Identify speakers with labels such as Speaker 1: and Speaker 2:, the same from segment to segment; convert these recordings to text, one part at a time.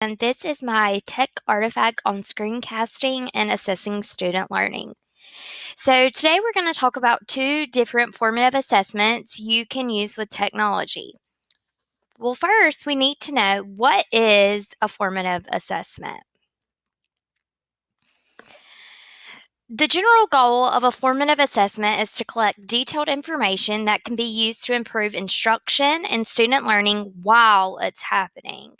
Speaker 1: and this is my tech artifact on screencasting and assessing student learning. So, today we're going to talk about two different formative assessments you can use with technology. Well, first, we need to know what is a formative assessment. The general goal of a formative assessment is to collect detailed information that can be used to improve instruction and student learning while it's happening.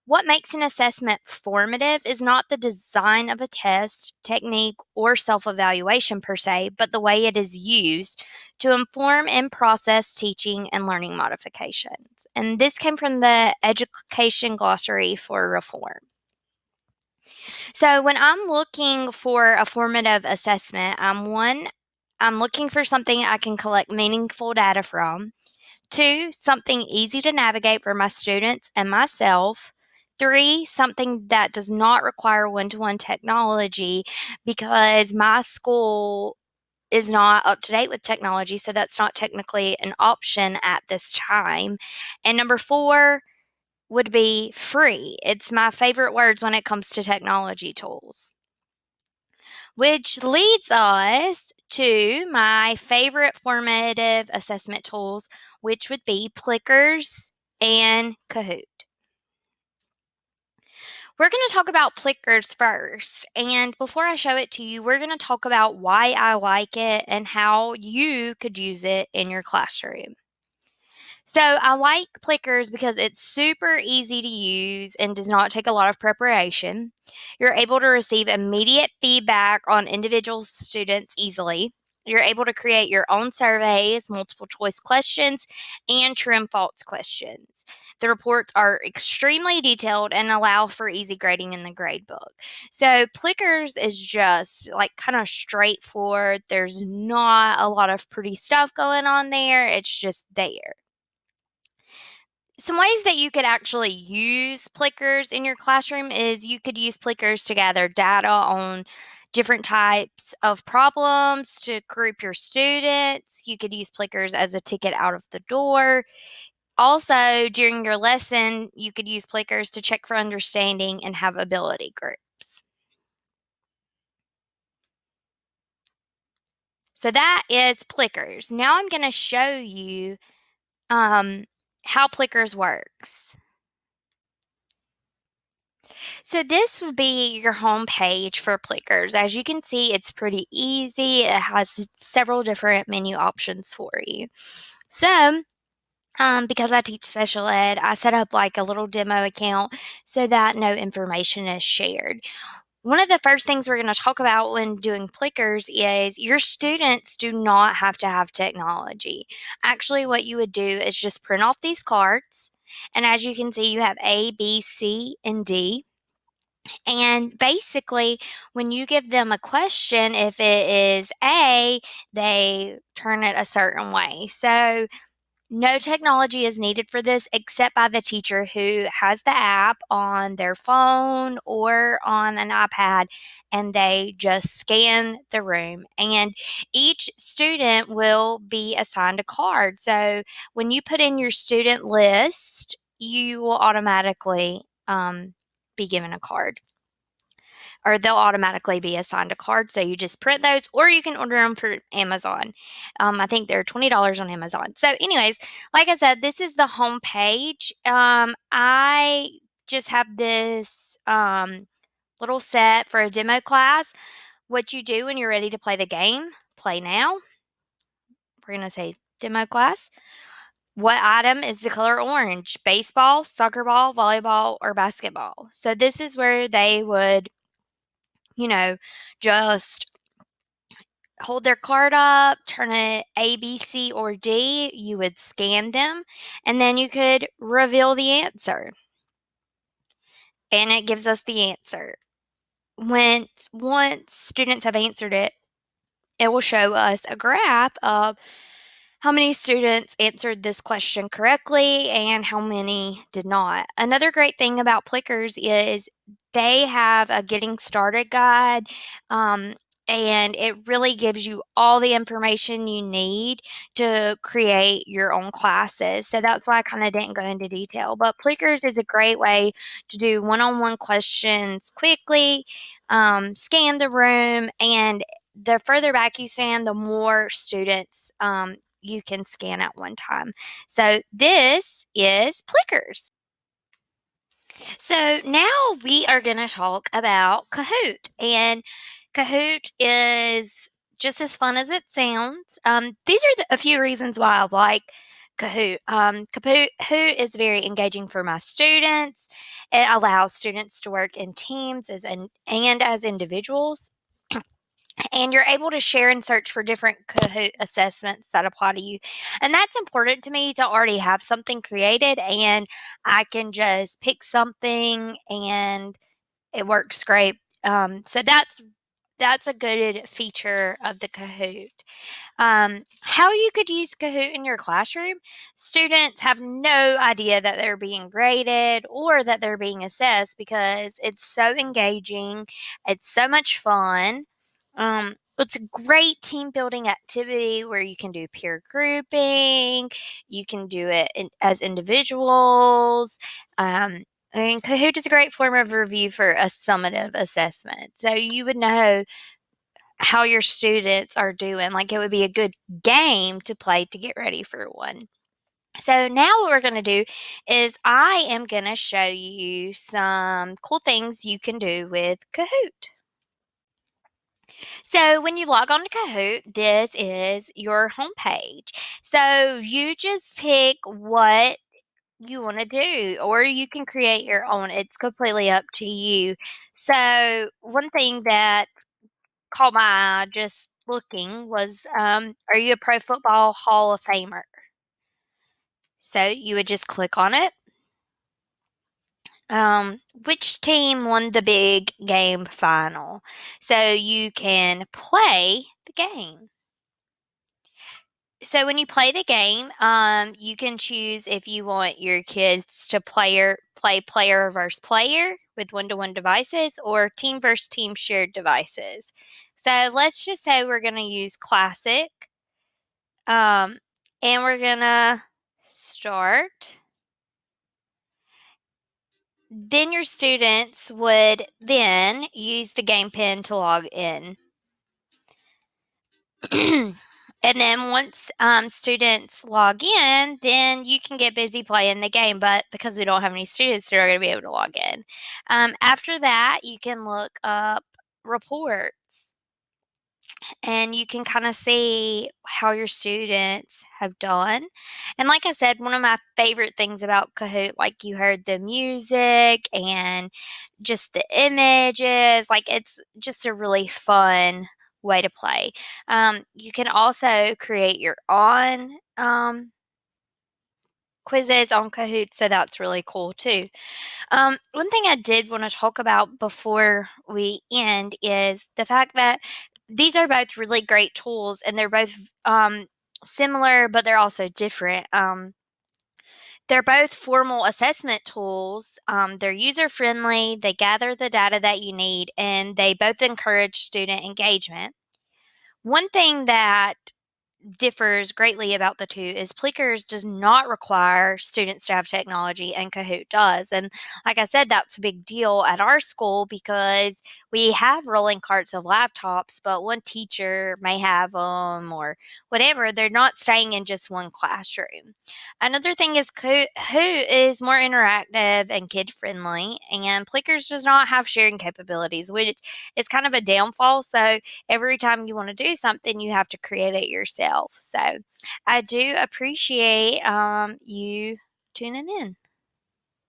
Speaker 1: What makes an assessment formative is not the design of a test, technique, or self evaluation per se, but the way it is used to inform and process teaching and learning modifications. And this came from the Education Glossary for Reform. So when I'm looking for a formative assessment, I'm looking for something I can collect meaningful data from. Two, something easy to navigate for my students and myself. Three, something that does not require one to one technology because my school is not up to date with technology, so that's not technically an option at this time. And number four would be free. It's my favorite words when it comes to technology tools. Which leads us to my favorite formative assessment tools, which would be Plickers and Kahoot. We're going to talk about Plickers first, and before I show it to you, we're going to talk about why I like it and how you could use it in your classroom. So I like Plickers because it's super easy to use and does not take a lot of preparation. You're able to receive immediate feedback on individual students easily. You're able to create your own surveys, multiple choice questions, and true and false questions. The reports are extremely detailed and allow for easy grading in the grade book. So Plickers is just like kind of straightforward. There's not a lot of pretty stuff going on there. It's just there. Some ways that you could actually use Plickers in your classroom is you could use Plickers to gather data on different types of problems to group your students. You could use Plickers as a ticket out of the door. Also, during your lesson, you could use Plickers to check for understanding and have ability groups. So that is Plickers. Now I'm going to show you how Plickers works. So this would be your home page for Plickers. As you can see, it's pretty easy. It has several different menu options for you. So, because I teach special ed, I set up like a little demo account so that no information is shared. One of the first things we're going to talk about when doing Plickers is your students do not have to have technology. Actually, what you would do is just print off these cards. And as you can see, you have A, B, C, and D. And basically, when you give them a question, if it is A, they turn it a certain way. So, no technology is needed for this except by the teacher who has the app on their phone or on an iPad, and they just scan the room. And each student will be assigned a card. So, when you put in your student list, you will automatically be given a card, or they'll automatically be assigned a card. So you just print those, or you can order them for Amazon. I think they're $20 on Amazon. So, anyways, like I said, this is the home page. I just have this little set for a demo class. What you do when you're ready to play the game, play now. We're going to say demo class. What item is the color orange? Baseball, soccer ball, volleyball, or basketball? So this is where they would just hold their card up, turn it A, B, C, or D. You would scan them, and then you could reveal the answer. And it gives us the answer. Once students have answered it, it will show us a graph of how many students answered this question correctly and how many did not. Another great thing about Plickers is they have a getting started guide. and it really gives you all the information you need to create your own classes. So that's why I kind of didn't go into detail. But Plickers is a great way to do one on one questions quickly, scan the room, and the further back you stand, the more students you can scan at one time. So this is Plickers. So now we are going to talk about Kahoot. And Kahoot is just as fun as it sounds. These are a few reasons why I like Kahoot. Kahoot is very engaging for my students. It allows students to work in teams and as individuals. And you're able to share and search for different Kahoot assessments that apply to you. And that's important to me to already have something created, and I can just pick something and it works great. So that's a good feature of the Kahoot. How you could use Kahoot in your classroom? Students have no idea that they're being graded or that they're being assessed because it's so engaging. It's so much fun. It's a great team building activity where you can do peer grouping, you can do it as individuals. And Kahoot is a great form of review for a summative assessment. So you would know how your students are doing. Like, it would be a good game to play to get ready for one. So now what we're going to do is I am going to show you some cool things you can do with Kahoot. So when you log on to Kahoot, this is your homepage. So you just pick what you want to do, or you can create your own. It's completely up to you. So one thing that caught my eye just looking was, are you a Pro Football Hall of Famer? So you would just click on it. Which team won the big game final? So you can play the game. So when you play the game, you can choose if you want your kids to play player versus player with one-to-one devices or team versus team shared devices. So let's just say we're going to use classic, um, and we're going to start. Then your students would then use the game pin to log in. And then once students log in, then you can get busy playing the game. But because we don't have any students, they're not going to be able to log in. After that, you can look up reports, and you can kind of see how your students have done. And like I said, one of my favorite things about Kahoot, like you heard the music and just the images, like it's just a really fun way to play. You can also create your own quizzes on Kahoot, so that's really cool too. One thing I did want to talk about before we end is the fact that these are both really great tools, and they're both similar, but they're also different. They're both formal assessment tools. They're user friendly, they gather the data that you need, and they both encourage student engagement. One thing that differs greatly about the two is Plickers does not require students to have technology, and Kahoot does. And like I said, that's a big deal at our school because we have rolling carts of laptops, but one teacher may have them or whatever. They're not staying in just one classroom. Another thing is Kahoot is more interactive and kid friendly, and Plickers does not have sharing capabilities, which is kind of a downfall. So every time you want to do something, you have to create it yourself. So I do appreciate you tuning in.